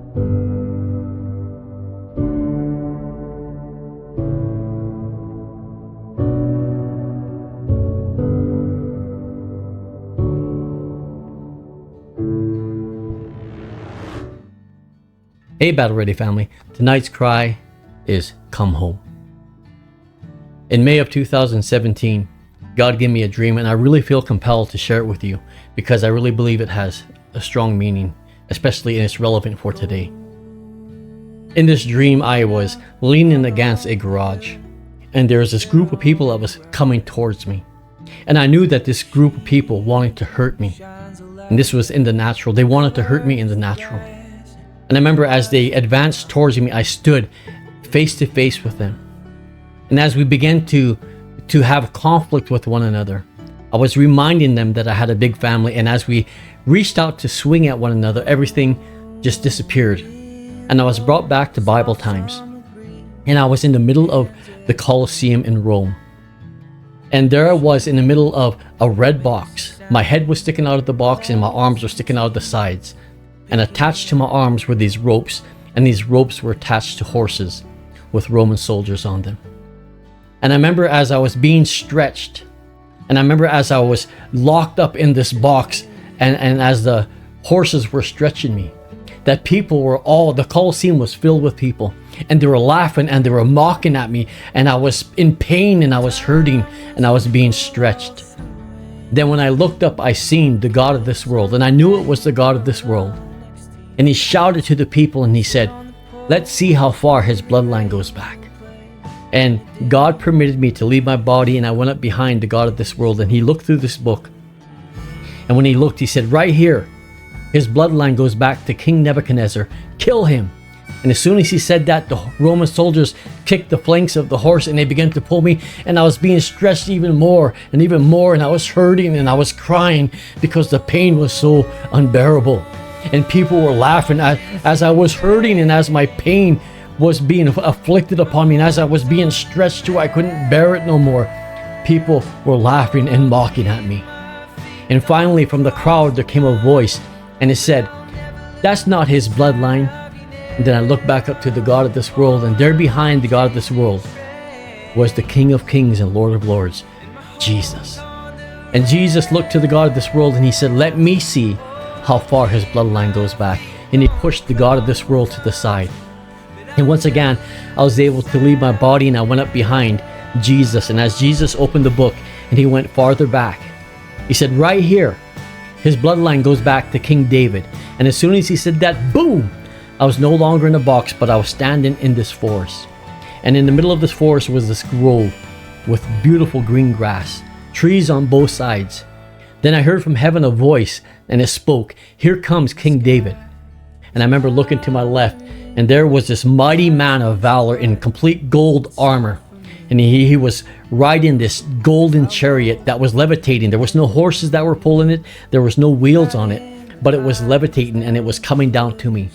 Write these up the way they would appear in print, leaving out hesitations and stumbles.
Hey Battle Ready family, tonight's cry is come home. In May of 2017, God gave me a dream and I really feel compelled to share it with you because I really believe it has a strong meaning, especially and it's relevant for today. In this dream, I was leaning against a garage and there was this group of people that was coming towards me. And I knew that this group of people wanted to hurt me. And this was in the natural. They wanted to hurt me in the natural. And I remember as they advanced towards me, I stood face to face with them. And as we began to have conflict with one another, I was reminding them that I had a big family. And as we reached out to swing at one another, everything just disappeared. And I was brought back to Bible times. And I was in the middle of the Colosseum in Rome. And there I was in the middle of a red box. My head was sticking out of the box and my arms were sticking out of the sides. And attached to my arms were these ropes, and these ropes were attached to horses with Roman soldiers on them. And I remember as I was being stretched, and I remember as I was locked up in this box, and as the horses were stretching me, that people were the Colosseum was filled with people, and they were laughing and they were mocking at me, and I was in pain and I was hurting and I was being stretched. Then when I looked up, I seen the God of this world, and I knew it was the God of this world. And he shouted to the people and he said, let's see how far his bloodline goes back. And God permitted me to leave my body, and I went up behind the God of this world, and he looked through this book. And when he looked, he said, right here, his bloodline goes back to King Nebuchadnezzar. Kill him. And as soon as he said that, the Roman soldiers kicked the flanks of the horse and they began to pull me, and I was being stretched even more, and I was hurting and I was crying because the pain was so unbearable. And people were laughing as I was hurting and as my pain was being afflicted upon me, and as I was being stretched to I couldn't bear it no more. People were laughing and mocking at me. And finally from the crowd there came a voice and it said, that's not his bloodline. And then I looked back up to the God of this world, and there behind the God of this world was the King of Kings and Lord of Lords, Jesus. And Jesus looked to the God of this world and he said, let me see how far his bloodline goes back. And he pushed the God of this world to the side. And once again, I was able to leave my body, and I went up behind Jesus. And as Jesus opened the book and he went farther back, he said, right here, his bloodline goes back to King David. And as soon as he said that, boom, I was no longer in a box, but I was standing in this forest. And in the middle of this forest was this grove with beautiful green grass, trees on both sides. Then I heard from heaven a voice, and it spoke, here comes King David. And I remember looking to my left, and there was this mighty man of valor in complete gold armor. And he was riding this golden chariot that was levitating. There was no horses that were pulling it. There was no wheels on it, but it was levitating and it was coming down to me.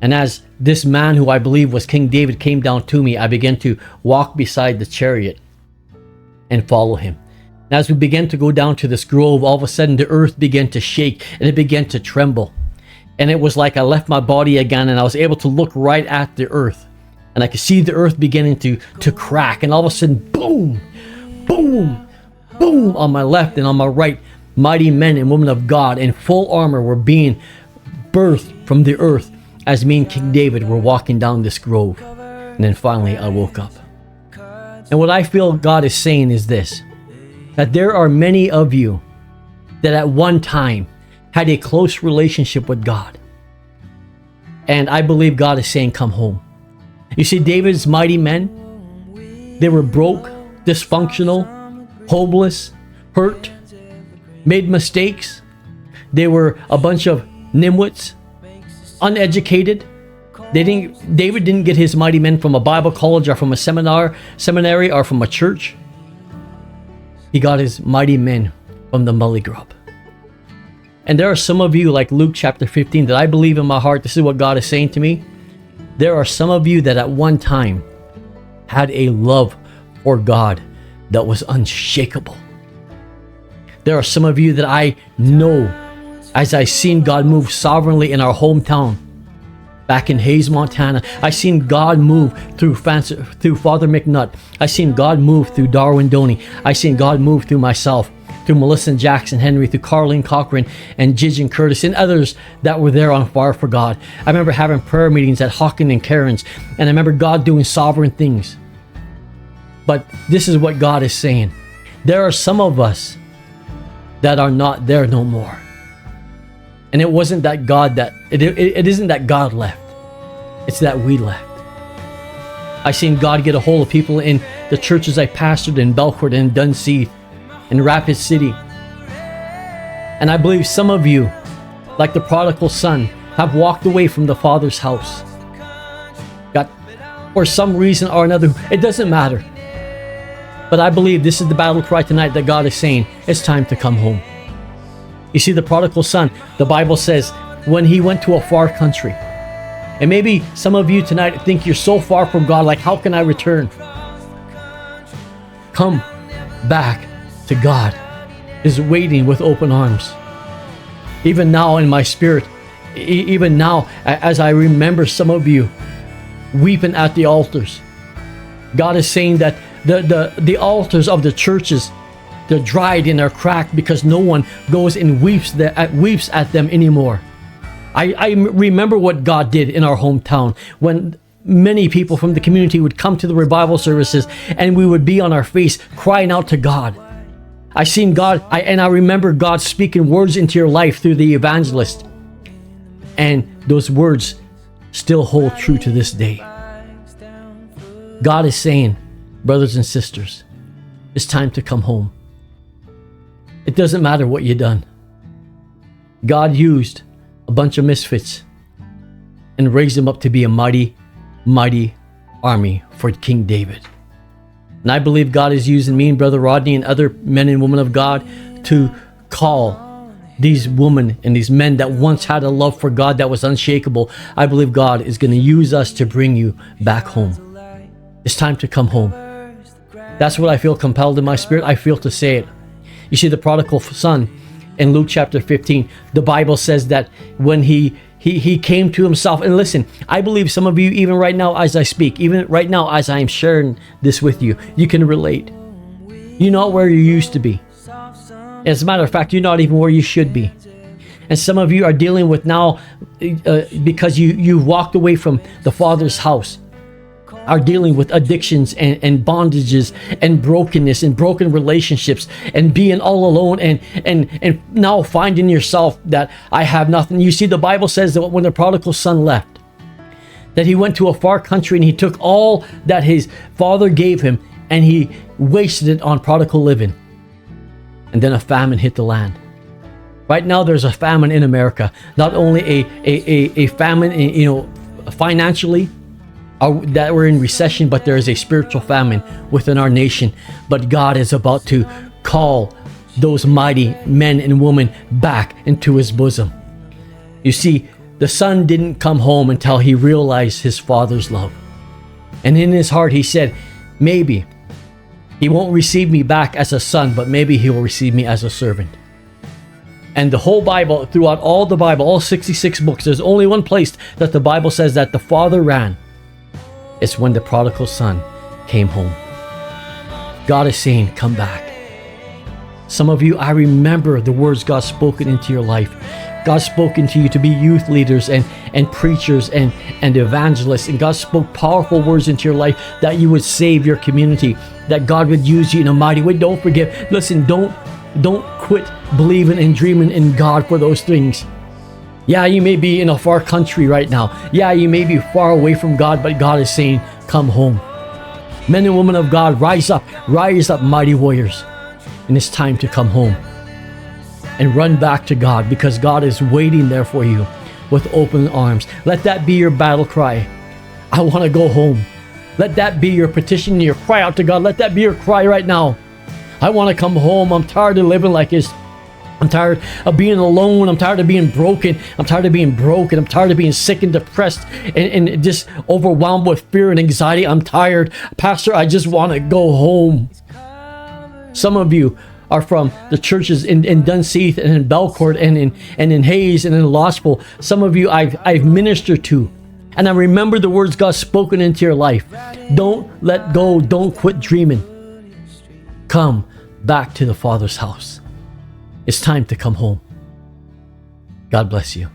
And as this man, who I believe was King David, came down to me, I began to walk beside the chariot and follow him. And as we began to go down to this grove, all of a sudden the earth began to shake and it began to tremble. And it was like I left my body again, and I was able to look right at the earth. And I could see the earth beginning to crack. And all of a sudden, boom, boom, boom, on my left and on my right, mighty men and women of God in full armor were being birthed from the earth as me and King David were walking down this grove. And then finally I woke up. And what I feel God is saying is this, that there are many of you that at one time had a close relationship with God. And I believe God is saying, come home. You see, David's mighty men, they were broke, dysfunctional, hopeless, hurt, made mistakes. They were a bunch of nimwits, uneducated. David didn't get his mighty men from a Bible college or from a seminary or from a church. He got his mighty men from the Mully Grub. And there are some of you, like Luke chapter 15, that I believe in my heart, this is what God is saying to me. There are some of you that at one time had a love for God that was unshakable. There are some of you that I know, as I seen God move sovereignly in our hometown, back in Hayes, Montana. I seen God move through Father McNutt. I seen God move through Darwin Doney. I seen God move through myself, through Melissa and Jackson Henry, through Carlene Cochran and Gideon Curtis and others that were there on Fire for God. I remember having prayer meetings at Hawken and Cairns, and I remember God doing sovereign things. But this is what God is saying. There are some of us that are not there no more. And it wasn't that God it isn't that God left. It's that we left. I seen God get a hold of people in the churches I pastored in Belcourt and Dunseith and Rapid City. And I believe some of you, like the prodigal son, have walked away from the Father's house. Got, for some reason or another, it doesn't matter. But I believe this is the battle cry tonight that God is saying, it's time to come home. You see, the prodigal son, the Bible says, when he went to a far country. And maybe some of you tonight think you're so far from God, like, how can I return? Come back to God is waiting with open arms. Even now in my spirit, even now, as I remember some of you weeping at the altars, God is saying that the altars of the churches, they're dried and they're cracked because no one goes and weeps at them anymore. I remember what God did in our hometown when many people from the community would come to the revival services and we would be on our face crying out to God. I seen God, and I remember God speaking words into your life through the evangelist. And those words still hold true to this day. God is saying, brothers and sisters, it's time to come home. It doesn't matter what you've done. God used a bunch of misfits and raised them up to be a mighty, mighty army for King David. And I believe God is using me and Brother Rodney and other men and women of God to call these women and these men that once had a love for God that was unshakable. I believe God is going to use us to bring you back home. It's time to come home. That's what I feel compelled in my spirit. I feel to say it. You see, the prodigal son in Luke chapter 15, the Bible says that when he came to himself, and listen, I believe some of you, even right now as I speak, even right now as I am sharing this with you, you can relate. You're not where you used to be. As a matter of fact, you're not even where you should be. And some of you are dealing with now, because you walked away from the Father's house, are dealing with addictions and bondages and brokenness and broken relationships and being all alone and now finding yourself that I have nothing. You see, the Bible says that when the prodigal son left, that he went to a far country and he took all that his father gave him and he wasted it on prodigal living. And then a famine hit the land. Right now there's a famine in America. Not only a famine, financially, that we're in recession, but there is a spiritual famine within our nation. But God is about to call those mighty men and women back into his bosom. You see, the son didn't come home until he realized his father's love. And in his heart he said, maybe he won't receive me back as a son, but maybe he will receive me as a servant. And the whole Bible, throughout all the Bible, all 66 books, there's only one place that the Bible says that the father ran. It's when the prodigal son came home. God is saying, come back. Some of you, I remember the words God spoken into your life. God spoke into you to be youth leaders and preachers and evangelists. And God spoke powerful words into your life that you would save your community, that God would use you in a mighty way. Don't forget, listen, don't quit believing and dreaming in God for those things. Yeah, you may be in a far country right now. Yeah, you may be far away from God, but God is saying, come home. Men and women of God, rise up, mighty warriors. And it's time to come home and run back to God, because God is waiting there for you with open arms. Let that be your battle cry. I want to go home. Let that be your petition, your cry out to God. Let that be your cry right now. I want to come home. I'm tired of living like this. I'm tired of being alone. I'm tired of being broken. I'm tired of being broken. I'm tired of being sick and depressed and just overwhelmed with fear and anxiety. I'm tired. Pastor, I just want to go home. Some of you are from the churches in Dunseith and in Belcourt and in Hayes and in Lostville. Some of you I've ministered to And I remember the words God spoken into your life. Don't let go. Don't quit dreaming. Come back to the Father's house. It's time to come home. God bless you.